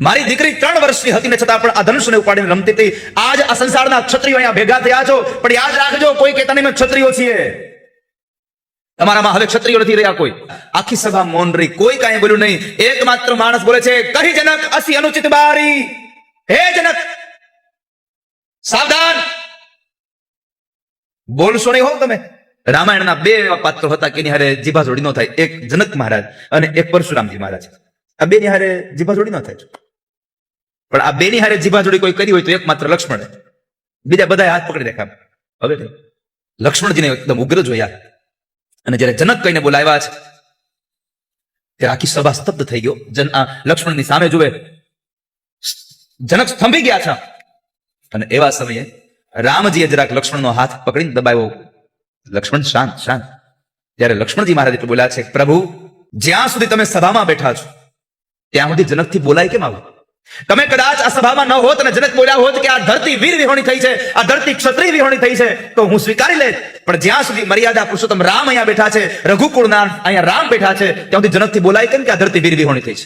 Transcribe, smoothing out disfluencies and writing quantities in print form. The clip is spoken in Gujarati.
મારી દીકરી 3 વર્ષની હતી ને છતાં પણ આ ધનુષને ઉપાડીને રમતી હતી. આજ આ સંસારના ક્ષત્રિયો અહીંયા ભેગા થયા છો, પણ યાદ રાખજો કોઈ કહેતા નહીં અમે ક્ષત્રિયો છીએ. તમારામાં હવે ક્ષત્રિયો નથી રહ્યા કોઈ. આખી સભા મૌન રહી, કોઈ કાંઈ બોલ્યું નહીં. એકમાત્ર માણસ બોલે છે, કહી જનક અસી અનુચિત બારી. હે જનક સાવધાન, બોલશો નહીં હો તમે. રામાયણના 2 એવા પાત્રો હતા કે એની હારે જીભા જોડી ન થાય. એક જનક મહારાજ અને એક પરશુરામજી મહારાજ. આ 2 ની હારે જીભા જોડી ન થાય. પણ આ 2 ની હારે જીભા જોડી કોઈ કરી હોય તો એકમાત્ર લક્ષ્મણ. બીજા બધા હાથ પકડી રાખ્યા. હવે લક્ષ્મણજીને એકદમ ઉગ્ર જોયા અને જયારે જનક કહીને બોલાવ્યા છે ત્યારે આખી સભા સ્તબ્ધ થઈ ગયો. લક્ષ્મણની સામે જુએ, જનક સ્તંભી ગયા છે. અને એવા સમયે રામજીએ જરાક લક્ષ્મણનો હાથ પકડીને દબાવ્યો. લક્ષ્મણ શાંત શાંત. ત્યારે લક્ષ્મણજી મહારાજ એટલું બોલ્યા છે, પ્રભુ જ્યાં સુધી તમે સભામાં બેઠા છો ત્યાં સુધી જનકથી બોલાય કેમ આવું? તમે કદાચ આ સભામાં ન હોત અને જનક બોલ્યા હોત કે આ ધરતી વીર વિહોણી થઈ છે, આ ધરતી ક્ષત્રિય વિહોણી થઈ છે, તો હું સ્વીકારી લેત. પણ જ્યાં સુધી મર્યાદા પુરુષોત્તમ રામ અહીંયા બેઠા છે, રઘુકુળના અહીંયા રામ બેઠા છે, ત્યાં સુધી જનકથી બોલાય કેમ કે આ ધરતી વીર વિહોણી થઈ છે?